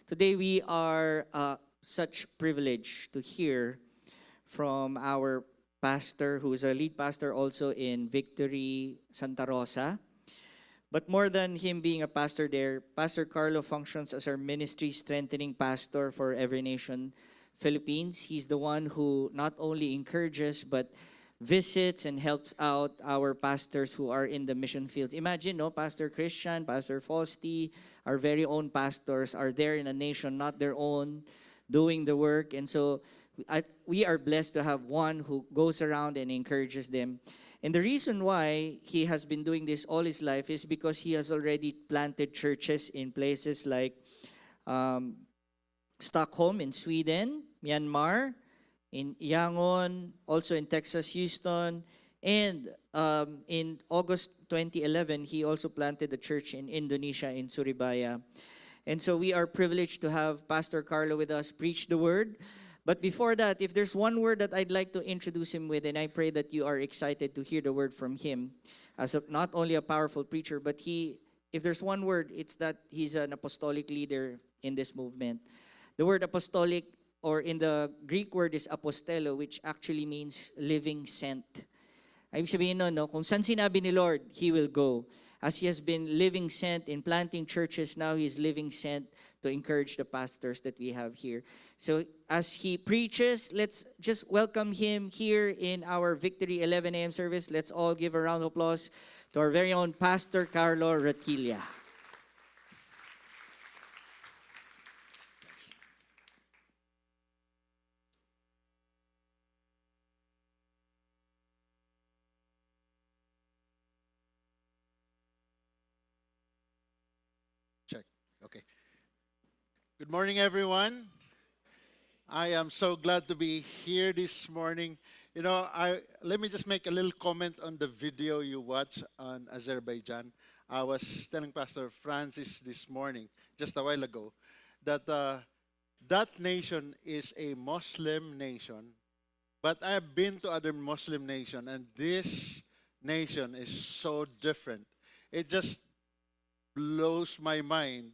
Today we are such privilege to hear from our pastor, who is a lead pastor also in Victory Santa Rosa. But more than him being a pastor there, Pastor Carlo functions as our ministry strengthening pastor for Every Nation Philippines. He's the one who not only encourages but visits and helps out our pastors who are in the mission fields. Imagine, no, Pastor Christian, Pastor Fausti, our very own pastors are there in a nation not their own, doing the work. And so we are blessed to have one who goes around and encourages them. And the reason why he has been doing this all his life is because he has already planted churches in places like um, Stockholm in Sweden, Myanmar, in Yangon, also in Texas, Houston, and in August 2011, he also planted a church in Indonesia, in Surabaya. And so we are privileged to have Pastor Carlo with us preach the word. But before that, if there's one word that I'd like to introduce him with, and I pray that you are excited to hear the word from him, as not only a powerful preacher, but if there's one word, it's that he's an apostolic leader in this movement. The word apostolic, or in the Greek word, is apostello, which actually means living sent. Ibig sabihin nun, no, kung saan sinabi ni Lord, He will go. As He has been living sent in planting churches, now He's living sent to encourage the pastors that we have here. So as he preaches, let's just welcome him here in our Victory 11 a.m. service. Let's all give a round of applause to our very own Pastor Carlo Ratilla. Check. Okay. Good morning, everyone. I am so glad to be here this morning. You know, let me just make a little comment on the video you watched on Azerbaijan. I was telling Pastor Francis this morning, just a while ago, that that nation is a Muslim nation, but I've been to other Muslim nations, and this nation is so different. It just blows my mind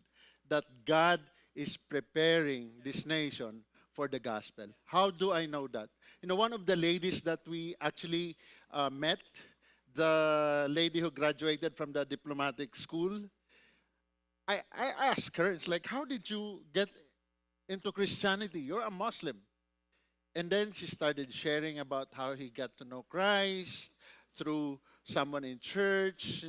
that God is preparing this nation for the gospel. How do I know that? You know, one of the ladies that we actually met, the lady who graduated from the diplomatic school, I asked her, it's like, how did you get into Christianity? You're a Muslim. And then she started sharing about how he got to know Christ through someone in church,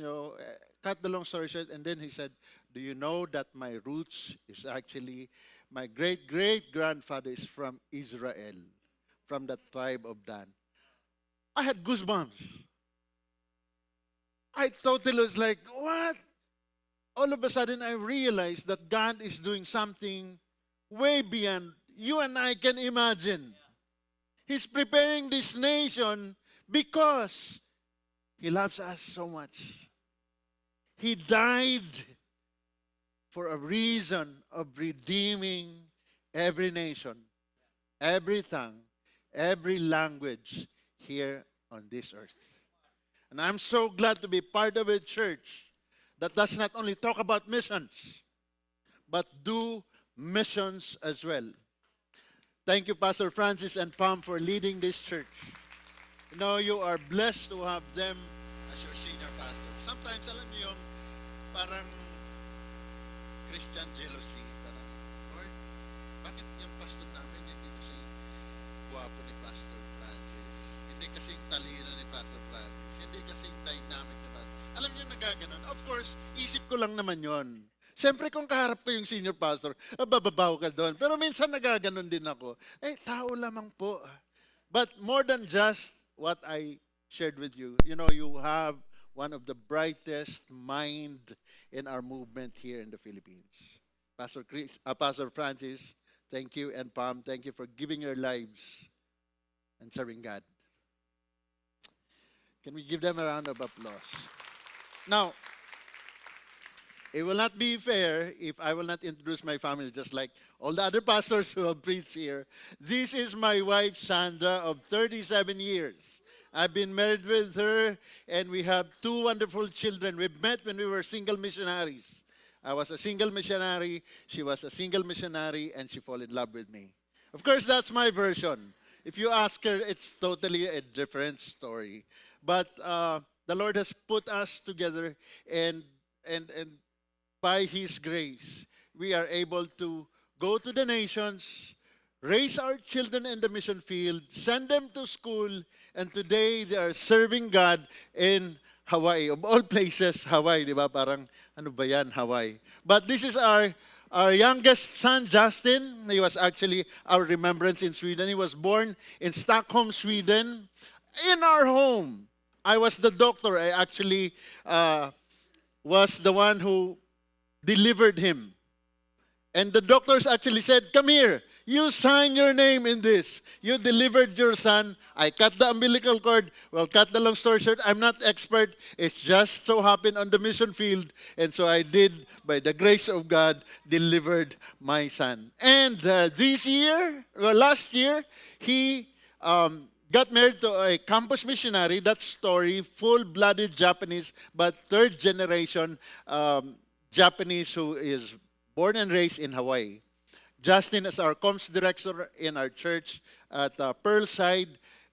cut the long story short. And then he said, do you know that my roots is actually, my great-great-grandfather is from Israel, from the tribe of Dan. I had goosebumps. I totally was like, what? All of a sudden, I realized that God is doing something way beyond you and I can imagine. He's preparing this nation because He loves us so much. He died for a reason of redeeming every nation, every tongue, every language here on this earth. And I'm so glad to be part of a church that does not only talk about missions, but do missions as well. Thank you, Pastor Francis and Pam, for leading this church. You know, you are blessed to have them as your senior pastor. Sometimes, alam niyo yung parang Christian jealousy. Parang, Lord, bakit yung pastor namin hindi kasi guwapo ni Pastor Francis? Hindi kasi talino ni Pastor Francis? Hindi kasi dynamic ni Pastor? Alam niyo nagaganon? Of course, isip ko lang naman yon. Siyempre kung kaharap ko yung senior pastor, bababaw ka doon. Pero minsan nagaganon din ako. Tao lamang po. But more than just what I shared with you, you know, you have one of the brightest mind in our movement here in the Philippines. Pastor Francis, thank you, and Pam, thank you for giving your lives and serving God. Can we give them a round of applause? Now, it will not be fair if I will not introduce my family just like all the other pastors who have preached here. This is my wife, Sandra, of 37 years. I've been married with her, and we have two wonderful children. We met when we were single missionaries. I was a single missionary, she was a single missionary, and she fell in love with me. Of course, that's my version. If you ask her, it's totally a different story. But the Lord has put us together, and by His grace, we are able to go to the nations, raise our children in the mission field, send them to school, and today they are serving God in Hawaii. Of all places, Hawaii, di ba? Parang, ano ba yan, Hawaii? But this is our youngest son, Justin. He was actually our remembrance in Sweden. He was born in Stockholm, Sweden, in our home. I was the doctor. I actually was the one who delivered him. And the doctors actually said, come here, you sign your name in this. You delivered your son. I cut the umbilical cord. Well, cut the long story short, I'm not expert. It's just so happened on the mission field. And so I did, by the grace of God, delivered my son. And last year, he got married to a campus missionary. That story, full-blooded Japanese, but third generation Japanese who is born and raised in Hawaii. Justin is our comms director in our church at Pearlside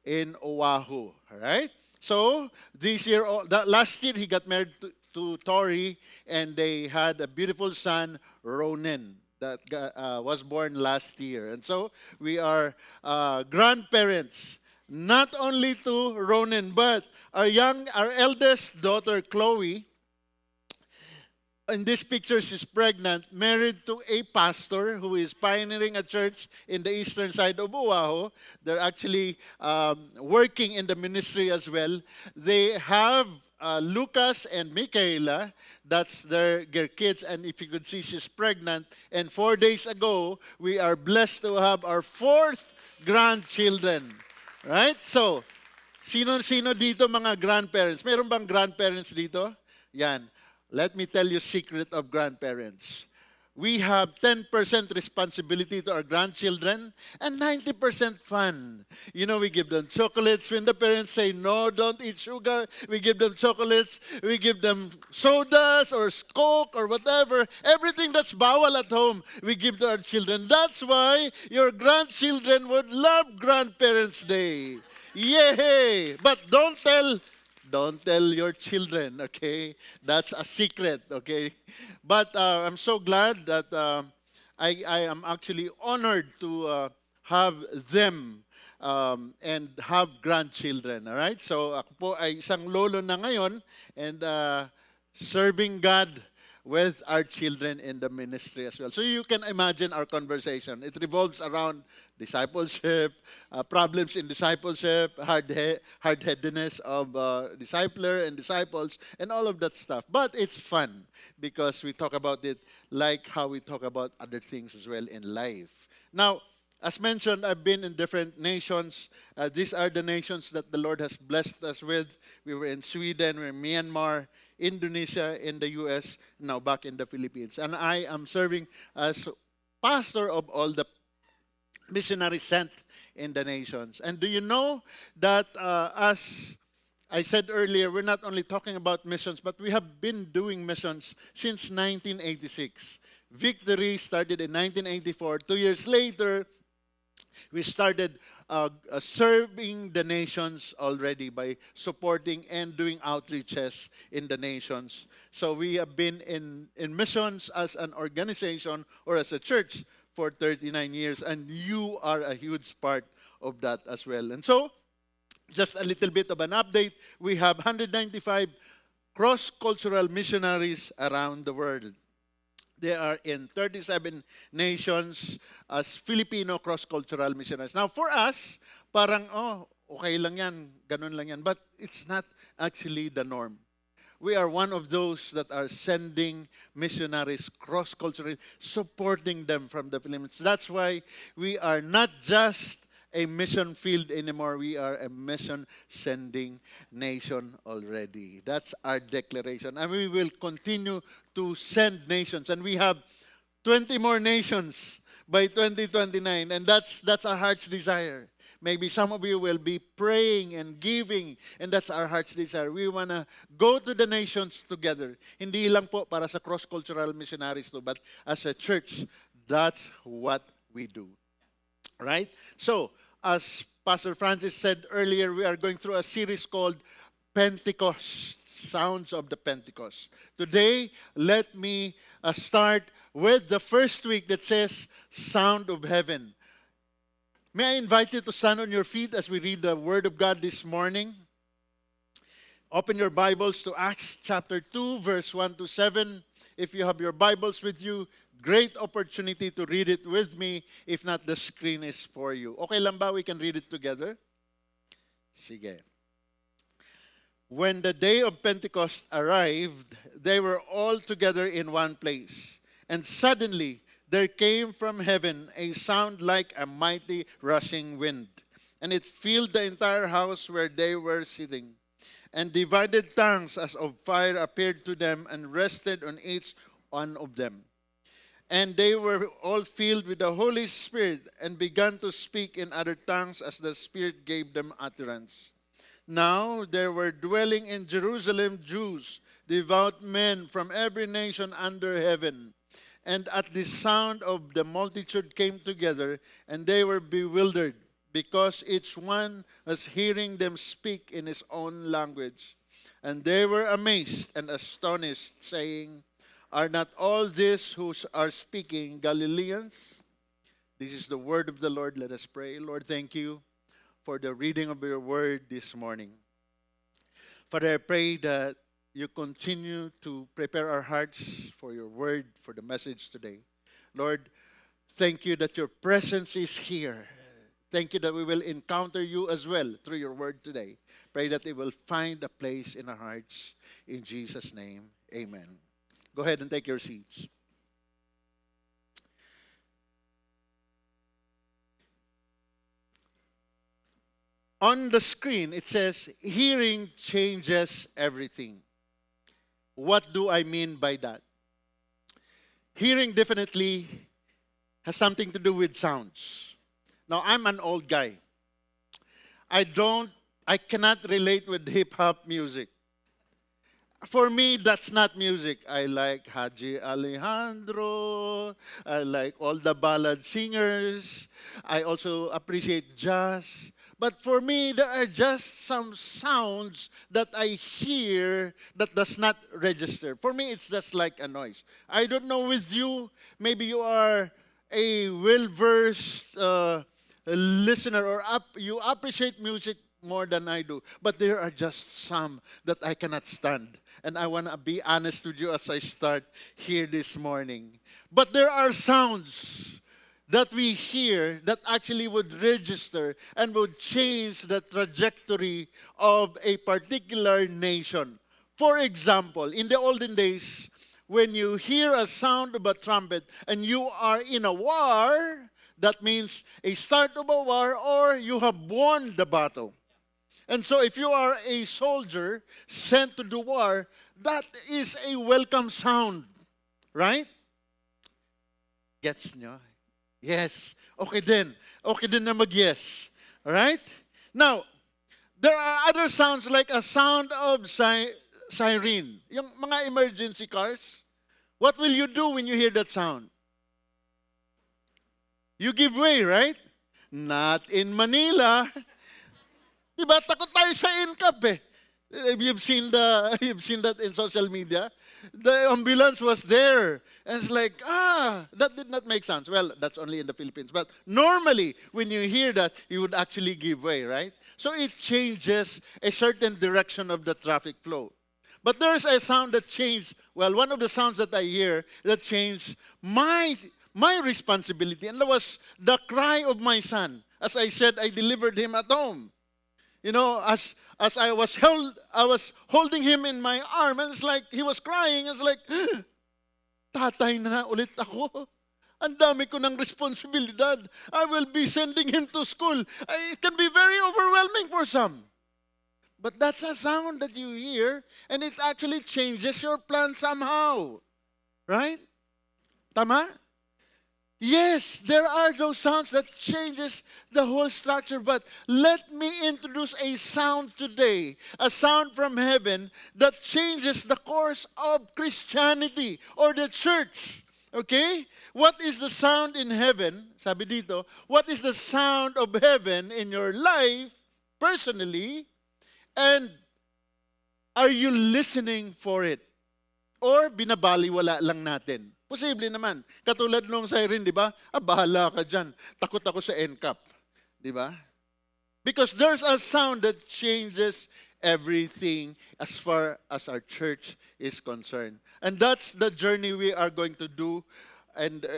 in Oahu. All right? So, last year, he got married to Tori, and they had a beautiful son, Ronin, that was born last year. And so, we are grandparents, not only to Ronin, but our eldest daughter, Chloe. In this picture, she's pregnant, married to a pastor who is pioneering a church in the eastern side of Oahu. They're actually working in the ministry as well. They have Lucas and Michaela. That's their kids. And if you could see, she's pregnant. And 4 days ago, we are blessed to have our 4th grandchildren. Right? So, sino-sino dito mga grandparents? Meron bang grandparents dito? Yan. Let me tell you secret of grandparents. We have 10% responsibility to our grandchildren and 90% fun. You know, we give them chocolates. When the parents say, no, don't eat sugar, we give them chocolates. We give them sodas or Coke or whatever. Everything that's bawal at home, we give to our children. That's why your grandchildren would love Grandparents' Day. Yay! But don't tell your children, okay? That's a secret, okay? But I'm so glad that I am actually honored to have them and have grandchildren, all right? So ako po ay isang lolo na ngayon and serving God with our children in the ministry as well. So you can imagine our conversation. It revolves around discipleship, problems in discipleship, hard-headedness of discipler and disciples, and all of that stuff. But it's fun because we talk about it like how we talk about other things as well in life. Now, as mentioned, I've been in different nations. These are the nations that the Lord has blessed us with. We were in Sweden, we were in Myanmar, Indonesia, in the U.S., now back in the Philippines. And I am serving as pastor of all the missionaries sent in the nations. And do you know that as I said earlier, we're not only talking about missions, but we have been doing missions since 1986. Victory started in 1984. 2 years later, we started serving the nations already by supporting and doing outreaches in the nations. So we have been in missions as an organization or as a church for 39 years, and you are a huge part of that as well. And so, just a little bit of an update, we have 195 cross-cultural missionaries around the world. They are in 37 nations as Filipino cross-cultural missionaries. Now, for us, parang, okay lang yan, ganun lang yan. But it's not actually the norm. We are one of those that are sending missionaries cross-culturally, supporting them from the Philippines. That's why we are not just a mission field anymore. We are a mission-sending nation already. That's our declaration. And we will continue to send nations. And we have 20 more nations by 2029. And that's our heart's desire. Maybe some of you will be praying and giving, and that's our heart's desire. We want to go to the nations together. Hindi lang po para sa cross-cultural missionaries to, but as a church, that's what we do. Right? So, as Pastor Francis said earlier, we are going through a series called Pentecost, Sounds of the Pentecost. Today, let me start with the first week that says Sound of Heaven. May I invite you to stand on your feet as we read the Word of God this morning? Open your Bibles to Acts chapter 2, verse 1 to 7. If you have your Bibles with you, great opportunity to read it with me. If not, the screen is for you. Okay lang ba? We can read it together? Sige. When the day of Pentecost arrived, they were all together in one place. And suddenly, there came from heaven a sound like a mighty rushing wind. And it filled the entire house where they were sitting. And divided tongues as of fire appeared to them and rested on each one of them. And they were all filled with the Holy Spirit and began to speak in other tongues as the Spirit gave them utterance. Now there were dwelling in Jerusalem Jews, devout men from every nation under heaven. And at the sound of the multitude came together, and they were bewildered, because each one was hearing them speak in his own language. And they were amazed and astonished, saying, "Are not all these who are speaking Galileans?" This is the word of the Lord. Let us pray. Lord, thank you for the reading of your word this morning. Father, I pray that you continue to prepare our hearts for your word, for the message today. Lord, thank you that your presence is here. Thank you that we will encounter you as well through your word today. Pray that it will find a place in our hearts. In Jesus' name, amen. Go ahead and take your seats. On the screen, it says, hearing changes everything. What do I mean by that? Hearing definitely has something to do with sounds. Now, I'm an old guy. I cannot relate with hip-hop music. For me, that's not music. I like Haji Alejandro. I like all the ballad singers. I also appreciate jazz. But for me, there are just some sounds that I hear that does not register. For me, it's just like a noise. I don't know with you, maybe you are a well-versed listener or you appreciate music more than I do. But there are just some that I cannot stand. And I want to be honest with you as I start here this morning. But there are sounds that we hear that actually would register and would change the trajectory of a particular nation. For example, in the olden days, when you hear a sound of a trumpet and you are in a war, that means a start of a war or you have won the battle. And so if you are a soldier sent to the war, that is a welcome sound. Right? Gets nyo? Yes. Okay din. Okay din na mag-yes. Alright? Now, there are other sounds like a sound of siren. Yung mga emergency cars. What will you do when you hear that sound? You give way, right? Not in Manila. Diba? Takot tayo sa NCAP eh. You've seen that in social media. The ambulance was there. And it's like, that did not make sense. Well, that's only in the Philippines. But normally, when you hear that, you would actually give way, right? So it changes a certain direction of the traffic flow. But there's a sound that changed. Well, one of the sounds that I hear that changed my responsibility. And that was the cry of my son. As I said, I delivered him at home. You know, as I was holding him in my arm, and it's like he was crying. It's like, tatay na ulit ako. Ang dami ko ng responsibilidad. I will be sending him to school. It can be very overwhelming for some. But that's a sound that you hear, and it actually changes your plan somehow. Right? Tama? Yes, there are those sounds that changes the whole structure, but let me introduce a sound today, a sound from heaven that changes the course of Christianity or the church. Okay? What is the sound in heaven? Sabi dito, what is the sound of heaven in your life personally? And are you listening for it? Or binabaliwala lang natin? Posible naman. Katulad nung siren, di ba? Bahala ka dyan. Takot ako sa NCAP. Di ba? Because there's a sound that changes everything as far as our church is concerned. And that's the journey we are going to do and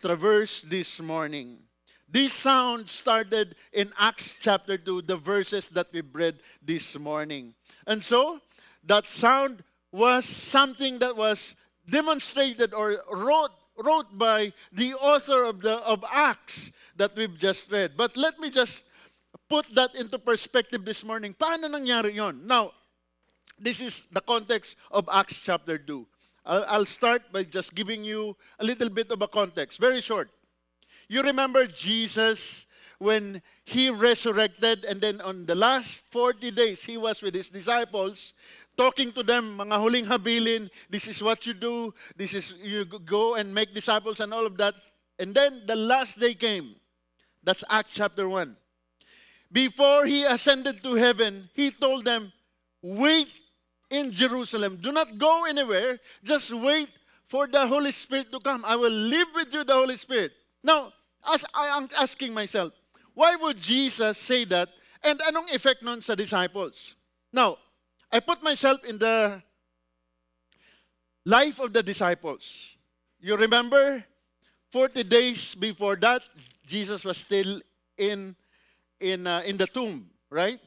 traverse this morning. This sound started in Acts chapter 2, the verses that we read this morning. And so, that sound was something that was demonstrated or wrote by the author of Acts that we've just read. But let me just put that into perspective this morning. Paano nangyari yon? Now, this is the context of Acts chapter 2. I'll start by just giving you a little bit of a context, very short. You remember Jesus when he resurrected, and then on the last 40 days, he was with his disciples, talking to them, mga huling habilin, this is what you do, this is, you go and make disciples and all of that. And then the last day came. That's Acts chapter 1. Before he ascended to heaven, he told them, wait in Jerusalem. Do not go anywhere. Just wait for the Holy Spirit to come. I will live with you, the Holy Spirit. Now, as I am asking myself, why would Jesus say that? And anong effect nun sa disciples? Now, I put myself in the life of the disciples. You remember, 40 days before that, Jesus was still in the tomb, right?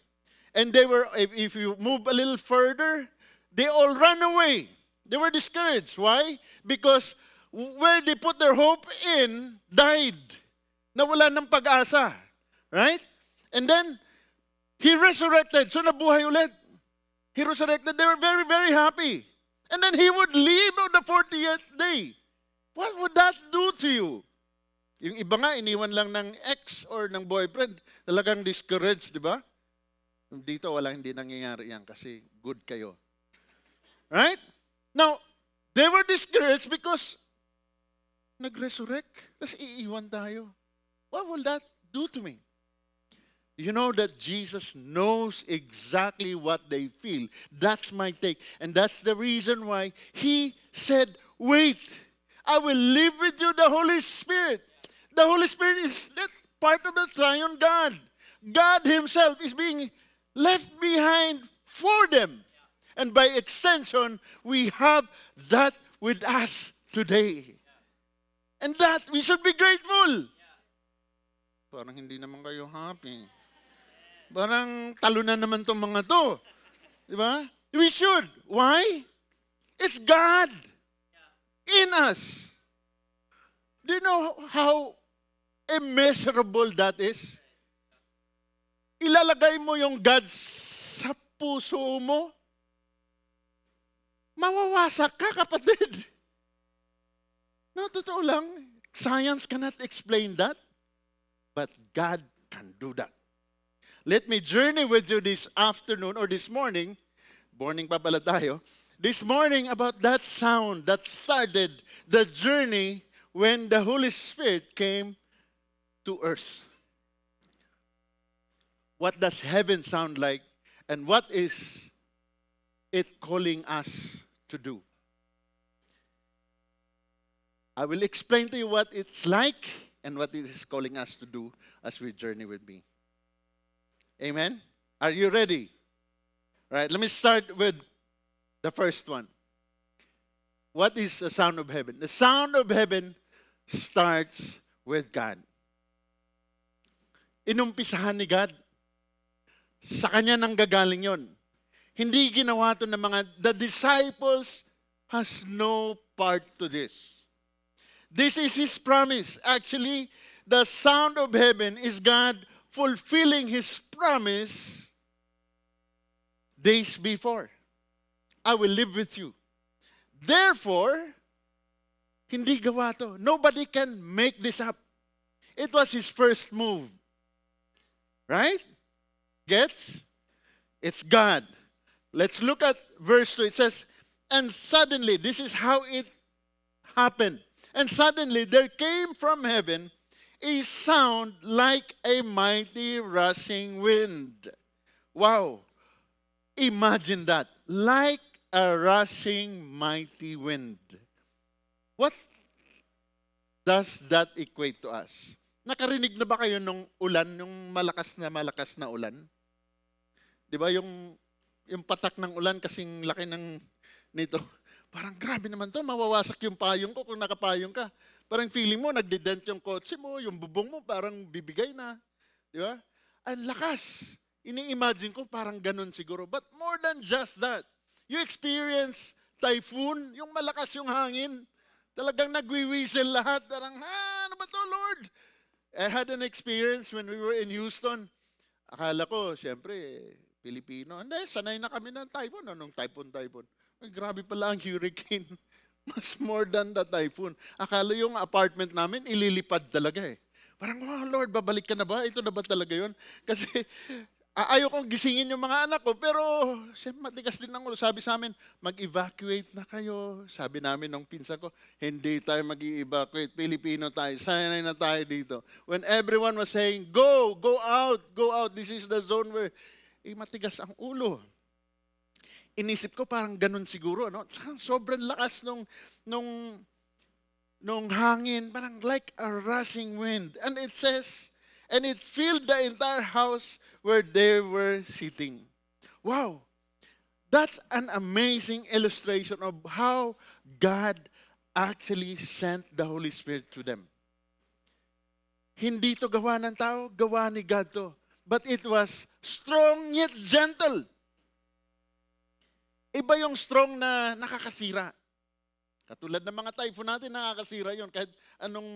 And they were, if you move a little further, they all ran away. They were discouraged. Why? Because where they put their hope in, died. Nawala ng pag-asa. Right? And then, he resurrected. So nabuhay ulit. He resurrected. They were very, very happy. And then he would leave on the 40th day. What would that do to you? Yung iba nga, iniwan lang ng ex or ng boyfriend. Talagang discouraged, di ba? Dito, hindi nangyayari yan kasi good kayo. Right? Now, they were discouraged because nag-resurrect. Tapos iiwan tayo. What will that do to me? You know that Jesus knows exactly what they feel. That's my take. And that's the reason why he said, wait, I will live with you the Holy Spirit. The Holy Spirit is that part of the triune God. God himself is being left behind for them. And by extension, we have that with us today. And that, we should be grateful. Parang hindi naman kayo happy. Parang talo na naman itong mga to. Di ba? We should. Why? It's God in us. Do you know how immeasurable that is? Ilalagay mo yung God sa puso mo, mawawasak ka, kapatid. No, totoo lang. Science cannot explain that, but God can do that. Let me journey with you this afternoon or this morning pa pala tayo, this morning about that sound that started the journey when the Holy Spirit came to earth. What does heaven sound like, and what is it calling us to do? I will explain to you what it's like and what it is calling us to do as we journey with me. Amen? Are you ready? Right, let me start with the first one. What is the sound of heaven? The sound of heaven starts with God. Inumpisahan ni God. Sa Kanya nang gagaling yon. Hindi ginawa to ng the disciples has no part to this. This is His promise. Actually, the sound of heaven is God fulfilling His promise days before. I will live with you. Therefore, Hindi gawa to. Nobody can make this up. It was his first move. Right? Gets? It's God. Let's look at verse 2. It says, and suddenly, this is how it happened. And suddenly there came from heaven a sound like a mighty rushing wind. Wow. Imagine that. Like a rushing mighty wind. What does that equate to us? Nakarinig na ba kayo nung ulan, yung malakas na ulan? Di ba yung patak ng ulan kasing laki nito? Parang grabe naman to, mawawasak yung payong ko kung nakapayong ka. Parang feeling mo, nagdident yung kotse mo, yung bubong mo, parang bibigay na. Di ba? Ang lakas. Ini-imagine ko parang ganun siguro. But more than just that, you experience typhoon, yung malakas yung hangin. Talagang nagwi-whistle lahat. Parang, ano ba to, Lord? I had an experience when we were in Houston. Akala ko, siyempre, Pilipino. Hindi, sanay na kami ng typhoon. Anong typhoon? Ay, grabe pala ang hurricane. Mas more than the typhoon. Akala yung apartment namin, ililipad talaga eh. Parang, oh Lord, babalik ka na ba? Ito na ba talaga yun? Kasi ayaw kong gisingin yung mga anak ko, pero siyempre matigas din ang ulo. Sabi sa amin, mag-evacuate na kayo. Sabi namin ng pinsan ko, hindi tayo mag-evacuate. Pilipino tayo. Sanay na tayo dito. When everyone was saying, go out. This is the zone where matigas ang ulo. Inisip ko parang ganun siguro, no? Sobrang lakas nung hangin, parang like a rushing wind. And it says, and it filled the entire house where they were sitting. Wow! That's an amazing illustration of how God actually sent the Holy Spirit to them. Hindi to gawa ng tao, gawa ni God to. But it was strong yet gentle. Iba yung strong na nakakasira. Katulad ng mga typhoon natin, nakakasira yon. Kahit anong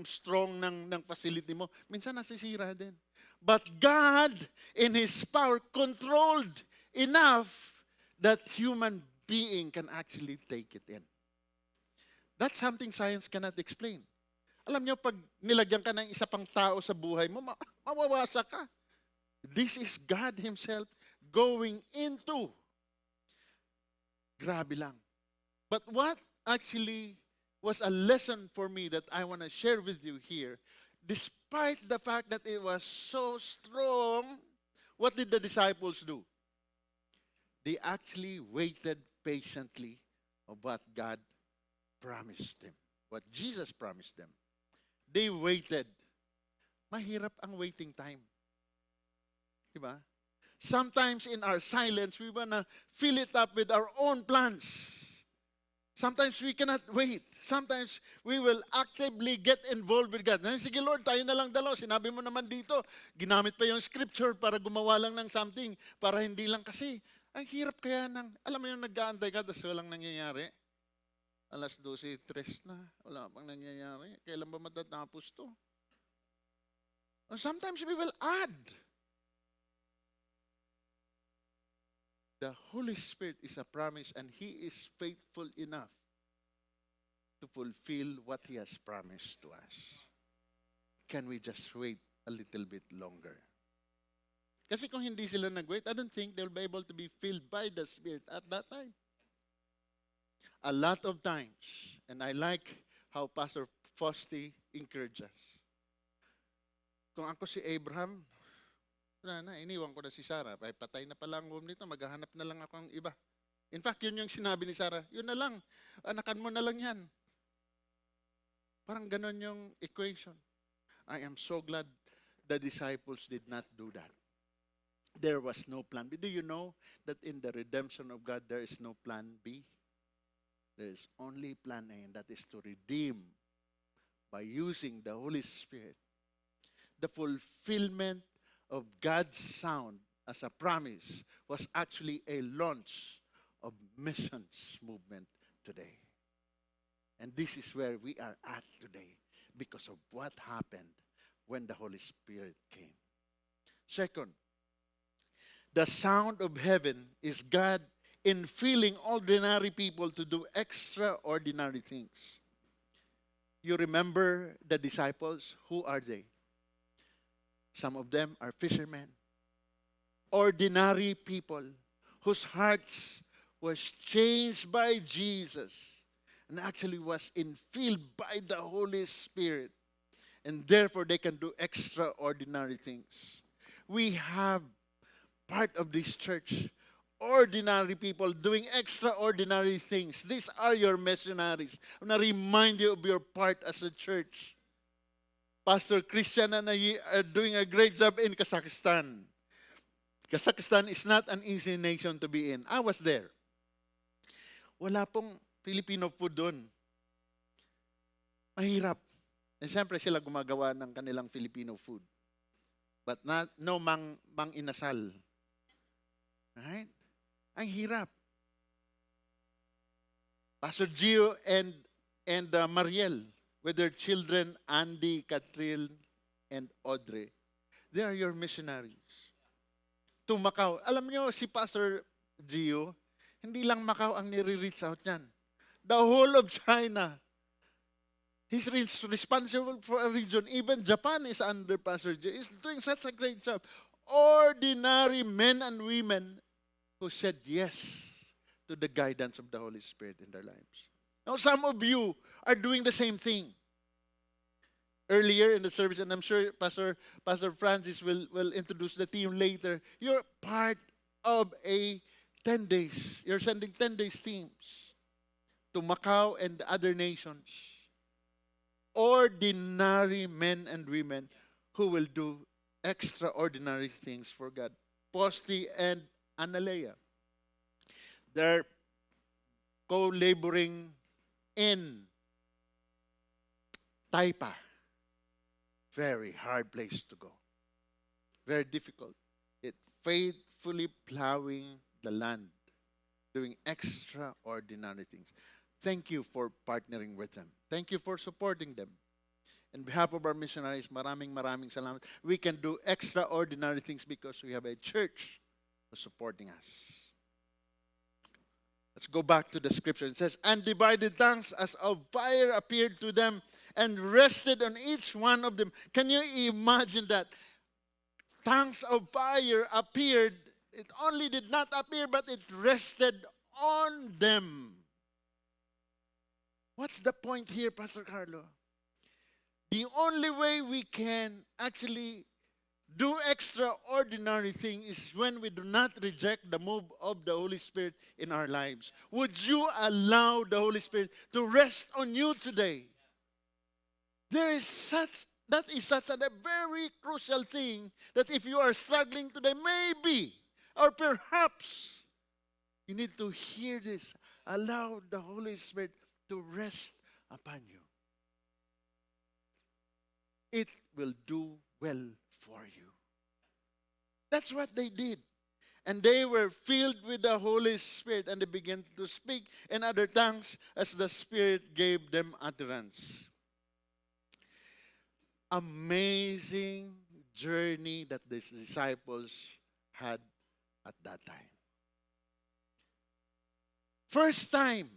strong ng facility mo, minsan nasisira din. But God, in His power, controlled enough that human being can actually take it in. That's something science cannot explain. Alam niyo, pag nilagyan ka ng isa pang tao sa buhay mo, mawawasak ka. This is God Himself going into. Grabe lang. But what actually was a lesson for me that I want to share with you here, despite the fact that it was so strong, what did the disciples do? They actually waited patiently of what God promised them, what Jesus promised them. They waited. Mahirap ang waiting time. Diba? Sometimes in our silence, we want to fill it up with our own plans. Sometimes we cannot wait. Sometimes we will actively get involved with God. Sige Lord, tayo na lang dalaw. Sinabi mo naman dito, ginamit pa yung scripture para gumawa lang ng something, para hindi lang kasi. Ang hirap kaya alam mo yung nag-aantay ka, tapos walang nangyayari. Alas 12:03 na, wala pang nangyayari. Kailan ba matatapos to? Or sometimes we will add. The Holy Spirit is a promise and He is faithful enough to fulfill what He has promised to us. Can we just wait a little bit longer? Kasi kung hindi sila nag-wait, I don't think they'll be able to be filled by the Spirit at that time. A lot of times, and I like how Pastor Fosti encourages us. Kung ako si Abraham, wala na, iniwan ko na si Sarah. Patay na pala ang womb nito, maghahanap na lang ako ng iba. In fact, yun yung sinabi ni Sarah, yun na lang, anakan mo na lang yan. Parang ganon yung equation. I am so glad the disciples did not do that. There was no plan B. Do you know that in the redemption of God, there is no plan B? There is only plan A, and that is to redeem by using the Holy Spirit. The fulfillment of God's sound as a promise was actually a launch of missions movement today. And this is where we are at today because of what happened when the Holy Spirit came. Second, the sound of heaven is God infilling ordinary people to do extraordinary things. You remember the disciples? Who are they? Some of them are fishermen, ordinary people whose hearts was changed by Jesus and actually was infilled by the Holy Spirit. And therefore, they can do extraordinary things. We have part of this church, ordinary people doing extraordinary things. These are your missionaries. I want to remind you of your part as a church. Pastor Christian and I are doing a great job in Kazakhstan. Kazakhstan is not an easy nation to be in. I was there. Wala pong Filipino food doon. Mahirap. And siyempre sila gumagawa ng kanilang Filipino food. But no mang inasal. Right? Ang hirap. Pastor Gio and Mariel, with their children, Andy, Katril, and Audrey, they are your missionaries. To Macau. Alam nyo, si Pastor Gio, hindi lang Macau ang nire-reach out niyan. The whole of China. He's responsible for a region. Even Japan is under Pastor Gio. He's doing such a great job. Ordinary men and women who said yes to the guidance of the Holy Spirit in their lives. Now, some of you are doing the same thing. Earlier in the service, and I'm sure Pastor Francis will introduce the team later, you're part of a 10 days. You're sending 10 days teams to Macau and other nations. Ordinary men and women who will do extraordinary things for God. Posti and Analea. They're co-laboring in Taipa. Very hard place to go. Very difficult. It faithfully plowing the land, doing extraordinary things. Thank you for partnering with them. Thank you for supporting them. On behalf of our missionaries, maraming salamat. We can do extraordinary things because we have a church who's supporting us. Let's go back to the scripture. It says, and divided tongues as of fire appeared to them and rested on each one of them. Can you imagine that? Tongues of fire appeared. It only did not appear, but it rested on them. What's the point here, Pastor Carlo? The only way we can actually do extraordinary thing is when we do not reject the move of the Holy Spirit in our lives. Would you allow the Holy Spirit to rest on you today? That is such a very crucial thing that if you are struggling today, maybe or perhaps you need to hear this. Allow the Holy Spirit to rest upon you. It will do well for you. That's what they did. And they were filled with the Holy Spirit and they began to speak in other tongues as the Spirit gave them utterance. Amazing journey that the disciples had at that time. First time.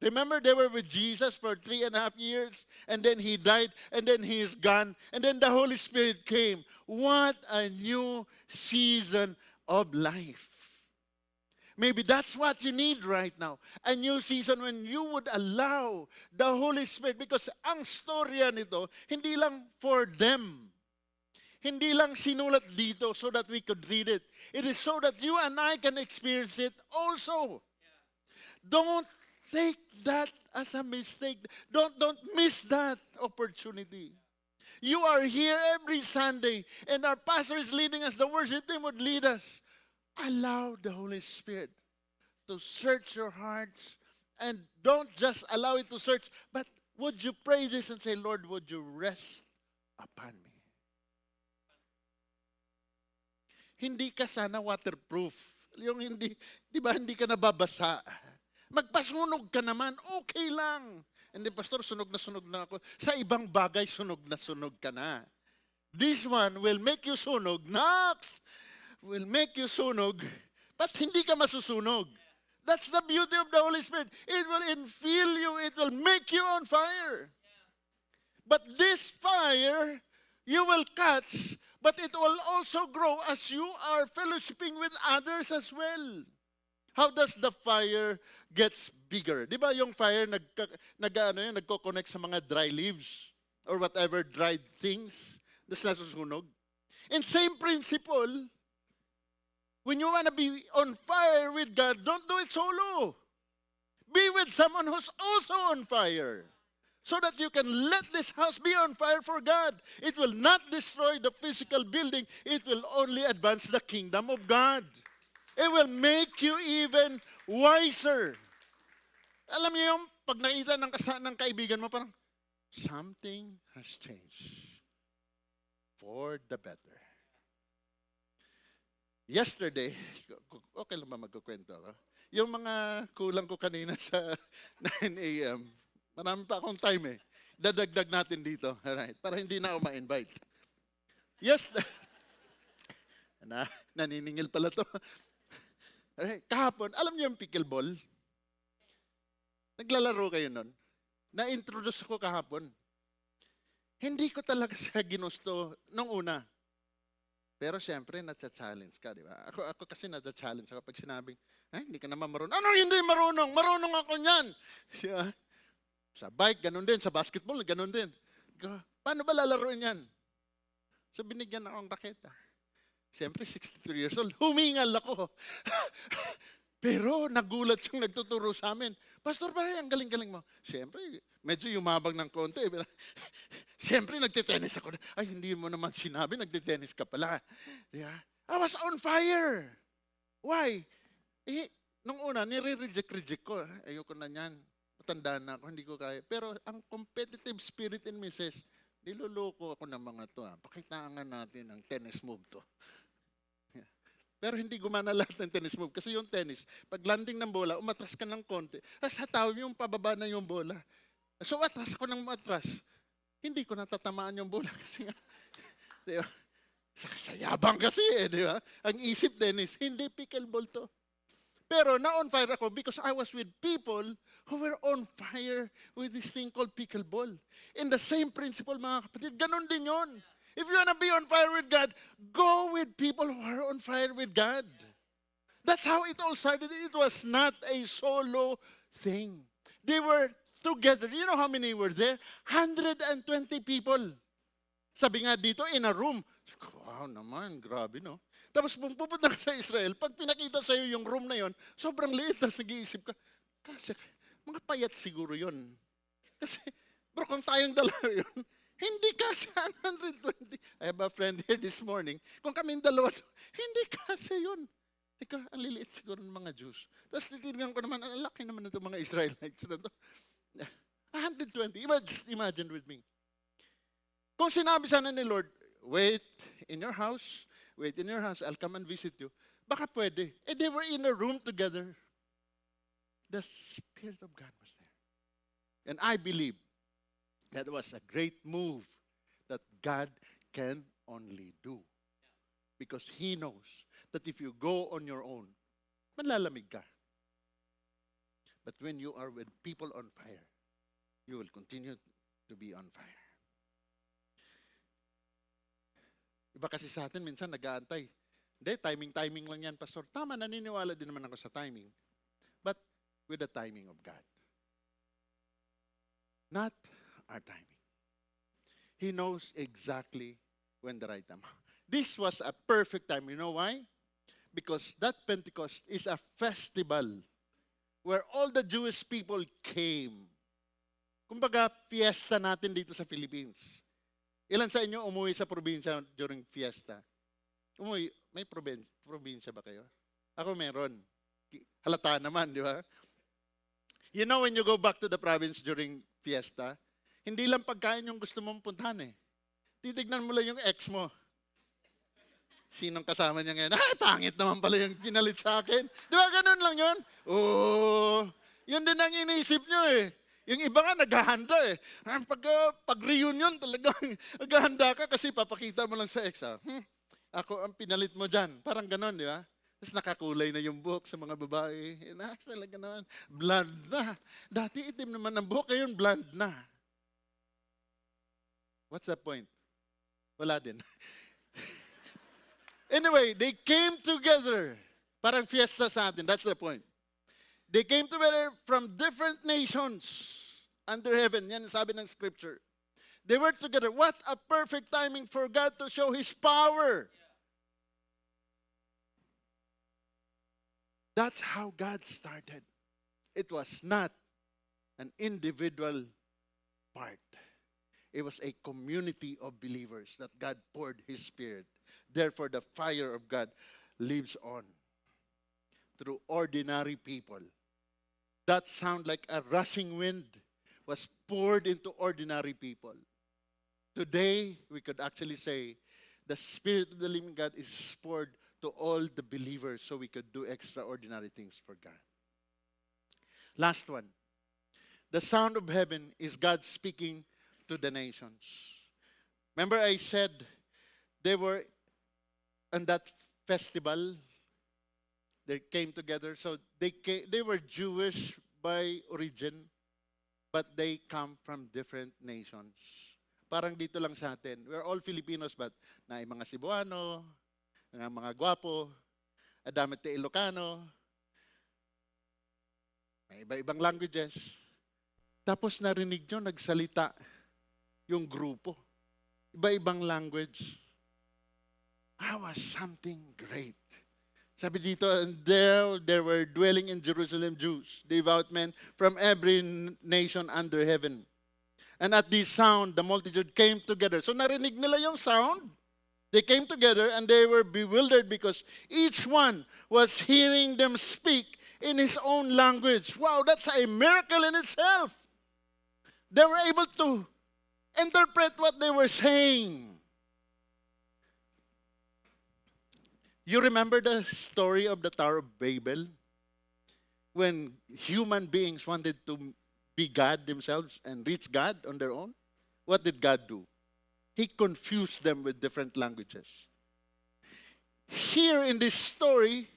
Remember, they were with Jesus for 3.5 years, and then he died, and then he is gone, and then the Holy Spirit came. What a new season of life. Maybe that's what you need right now. A new season when you would allow the Holy Spirit, because ang storya nito, hindi lang for them. Hindi lang sinulat dito so that we could read it. It is so that you and I can experience it also. Don't take that as a mistake. Don't miss that opportunity. You are here every Sunday, and our pastor is leading us. The worship team would lead us. Allow the Holy Spirit to search your hearts, and don't just allow it to search, but would you pray this and say, Lord, would you rest upon me? Hindi ka sana waterproof. Yung hindi, di ba, hindi ka nababasa. Magpasunog ka naman, okay lang. Hindi, pastor, sunog na ako. Sa ibang bagay, sunog ka na. This one will make you sunog. Knocks will make you sunog, but hindi ka masusunog. That's the beauty of the Holy Spirit. It will infill you. It will make you on fire. But this fire you will catch, but it will also grow as you are fellowshipping with others as well. How does the fire gets bigger? Di ba yung fire nagko-connect sa mga dry leaves or whatever dried things? That's nasusunog. And same principle, when you want to be on fire with God, don't do it solo. Be with someone who's also on fire, so that you can let this house be on fire for God. It will not destroy the physical building. It will only advance the kingdom of God. It will make you even wiser. Alam niyo yung pag nakita ng kaibigan mo, parang, something has changed for the better. Yesterday, okay lang ba magkukwento ako? Yung mga kulang ko kanina sa 9 a.m., marami pa akong time eh. Dadagdag natin dito, alright, para hindi na ako ma-invite. Yes, naniningil pala to. Alright, kahapon, alam niyo yung pickleball? Naglalaro kayo nun? Na-introduce ako kahapon. Hindi ko talaga siya ginusto nung una. Pero siyempre, natsa-challenge ka, di ba? Ako kasi natsa-challenge ako pag sinabing, ay, hindi ka naman marunong. Ano hindi marunong? Marunong ako niyan. Sa bike, ganun din. Sa basketball, ganun din. Paano ba lalaroin yan? So, binigyan akong raketa. Siyempre, 63 years old. Humingal ako. Pero nagulat yung nagtuturo sa amin. Pastor, parang ang galing-galing mo. Siyempre, medyo yumabang ng konti. Pero, siyempre, nagtitennis ako. Ay, hindi mo naman sinabi, nagtitennis ka pala. Yeah. I was on fire. Why? Nung una, nire-reject ko. Ayoko na yan. Matanda na ako, hindi ko kaya. Pero ang competitive spirit in me says, niloloko ako ng mga to. Pakitaan natin ang tennis move to. Pero hindi gumana lahat ng tennis move. Kasi yung tennis, pag landing ng bola, umatras ka ng konti. Sa tao yung pababa na yung bola. So atras ako ng matras. Hindi ko natatamaan yung bola kasi nga. Di ba? Sayabang kasi di ba? Ang isip tennis, hindi pickleball to. Pero na-on fire ako because I was with people who were on fire with this thing called pickleball. In the same principle, mga kapatid, ganun din yon. If you want to be on fire with God, go with people who are on fire with God. That's how it all started. It was not a solo thing. They were together. You know how many were there? 120 people. Sabi nga dito, in a room. Wow naman, grabe no? Tapos kung pupunta ka sa Israel, pag pinakita sa'yo yung room na yon, sobrang liit. Tapos nag-iisip ka, kasi mga payat siguro yon. Kasi, bro, kung tayong dalawa yun, hindi kasi 120. I have a friend here this morning. Kung kaming dalawa, hindi kasi yun. Ika, ang liliit siguro ng mga Jews. Tapos titignan ko naman, ang laki naman ng mga Israelites na to. 120. Just imagine with me. Kung sinabi sana ni Lord, wait in your house, I'll come and visit you. Baka pwede. They were in a room together. The Spirit of God was there. And I believe that was a great move that God can only do. Because He knows that if you go on your own, malalamig ka. But when you are with people on fire, you will continue to be on fire. Iba kasi sa atin, minsan nag-aantay. Hindi, timing lang yan, Pastor. Tama, naniniwala din naman ako sa timing. But with the timing of God. Not our timing. He knows exactly when the right time. This was a perfect time. You know why? Because that Pentecost is a festival where all the Jewish people came. Kumbaga, fiesta natin dito sa Philippines. Ilan sa inyo umuwi sa probinsya during fiesta? Umuwi, may probinsya ba kayo? Ako meron. Halata naman, di ba? You know when you go back to the province during fiesta, hindi lang pagkain yung gusto mong puntahan eh. Titignan mo lang yung ex mo. Sinong kasama niya ngayon? Pangit naman pala yung kinalit sa akin. Di ba ganun lang yun? Oo. Yun din ang iniisip nyo eh. Yung iba nga naghahanda eh. Pag reunion talagang naghahanda ka kasi papakita mo lang sa ex. Ako ang pinalit mo dyan. Parang ganon, di ba? Tapos nakakulay na yung buhok sa mga babae. Talaga naman, blonde na. Dati itim naman ang buhok, ngayon blonde na. What's the point? Wala din. Anyway, they came together. Parang fiesta sa atin. That's the point. They came together from different nations under heaven. Yan ang sabi ng scripture. They were together. What a perfect timing for God to show His power. That's how God started. It was not an individual part. It was a community of believers that God poured His Spirit. Therefore, the fire of God lives on through ordinary people. That sound like a rushing wind was poured into ordinary people. Today, we could actually say the Spirit of the living God is poured to all the believers so we could do extraordinary things for God. Last one. The sound of heaven is God speaking to the nations. Remember I said they were on that festival. They came together. So they were Jewish by origin, but they come from different nations. Parang dito lang sa atin. We're all Filipinos, but na mga Cebuano, mga gwapo, adamit na Ilocano, may iba-ibang languages. Tapos narinig nyo, nagsalita yung grupo. Iba-ibang language. That was something great. Sabi dito, and there were dwelling in Jerusalem Jews, devout men from every nation under heaven. And at this sound, the multitude came together. So narinig nila yung sound. They came together and they were bewildered because each one was hearing them speak in his own language. Wow, that's a miracle in itself. They were able to interpret what they were saying. You remember the story of the Tower of Babel? When human beings wanted to be God themselves and reach God on their own? What did God do? He confused them with different languages. Here in this story,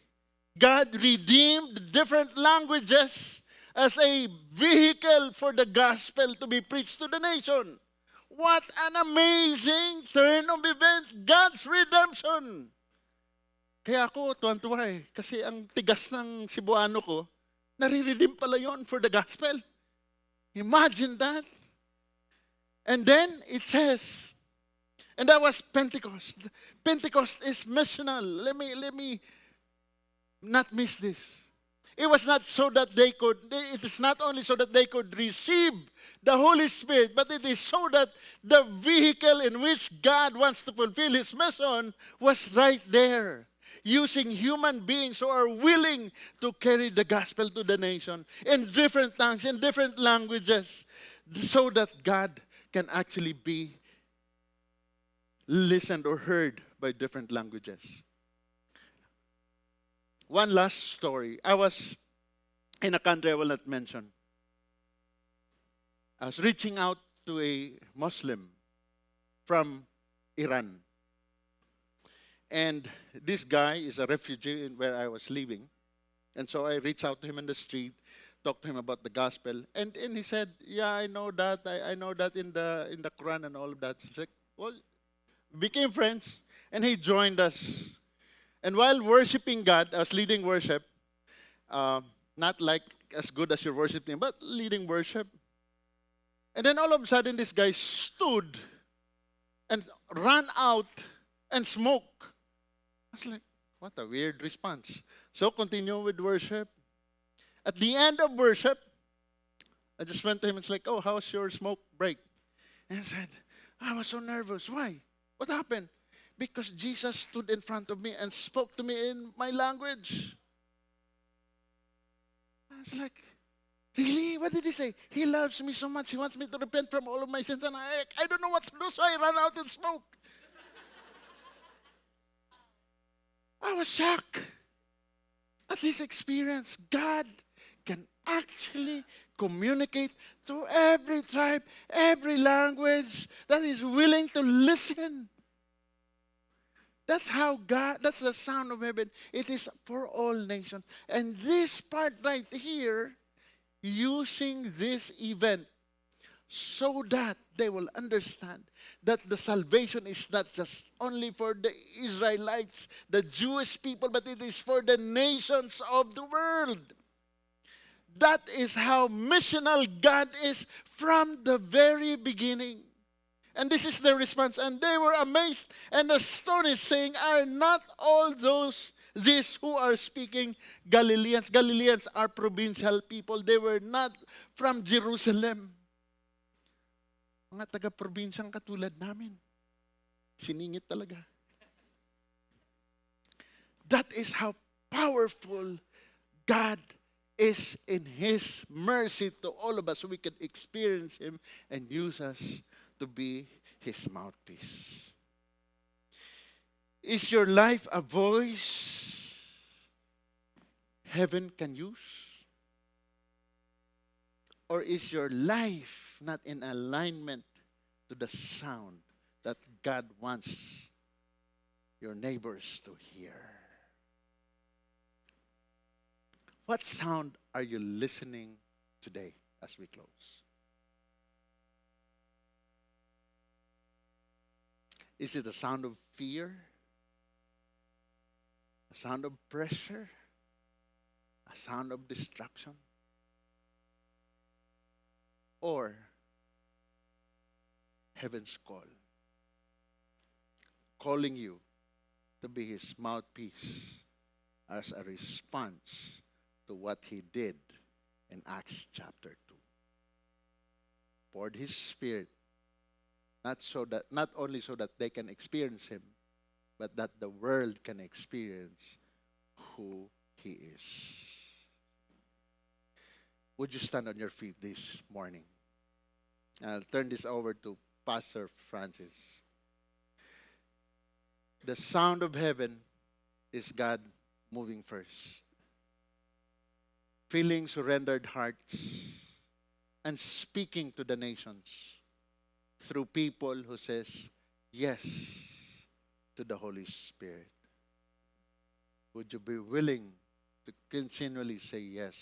God redeemed different languages as a vehicle for the gospel to be preached to the nation. What an amazing turn of events, God's redemption. Kaya ako, tuwan-tuwa eh. Kasi ang tigas ng Cebuano ko, nare-redeem pala yon for the gospel. Imagine that. And then it says, and that was Pentecost. Pentecost is missional. Let me not miss this. It was not so that it is not only so that they could receive the Holy Spirit, but it is so that the vehicle in which God wants to fulfill His mission was right there. Using human beings who are willing to carry the gospel to the nation in different tongues, in different languages, so that God can actually be listened or heard by different languages. One last story. I was in a country I will not mention. I was reaching out to a Muslim from Iran. And this guy is a refugee in where I was living. And so I reached out to him in the street, talked to him about the gospel. And he said, yeah, I know that. I know that in the Quran and all of that. He's like, well, we became friends. And he joined us. And while worshiping God, I was leading worship, not like as good as you're worshiping, but leading worship. And then all of a sudden, this guy stood and ran out and smoked. I was like, what a weird response. So continue with worship. At the end of worship, I just went to him and it's like, oh, how's your smoke break? And he said, I was so nervous. Why? What happened? Because Jesus stood in front of me and spoke to me in my language. I was like, really? What did he say? He loves me so much. He wants me to repent from all of my sins. And I don't know what to do, so I ran out and smoked. I was shocked at this experience. God can actually communicate to every tribe, every language that is willing to listen. That's how God, that's the sound of heaven. It is for all nations. And this part right here, using this event so that they will understand that the salvation is not just only for the Israelites, the Jewish people, but it is for the nations of the world. That is how missional God is from the very beginning. And this is their response. And they were amazed and astonished, saying, are not all these who are speaking Galileans? Galileans are provincial people. They were not from Jerusalem. Mga taga-probinsyang katulad namin. Siningit talaga. That is how powerful God is in His mercy to all of us, so we can experience Him and use us to be His mouthpiece. Is your life a voice heaven can use? Or is your life not in alignment to the sound that God wants your neighbors to hear? What sound are you listening today as we close? Is it a sound of fear? A sound of pressure? A sound of destruction? Or heaven's call, calling you to be His mouthpiece as a response to what He did in Acts chapter 2. Poured His Spirit, not only so that they can experience Him, but that the world can experience who He is. Would you stand on your feet this morning? I'll turn this over to Pastor Francis. The sound of heaven is God moving first. Filling surrendered hearts and speaking to the nations through people who says yes to the Holy Spirit. Would you be willing to continually say yes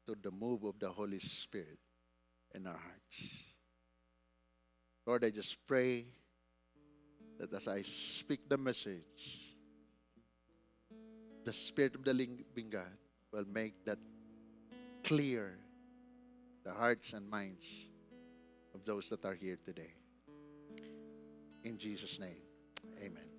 to the move of the Holy Spirit in our hearts? Lord, I just pray that as I speak the message, the Spirit of the living God will make that clear the hearts and minds of those that are here today. In Jesus' name, amen.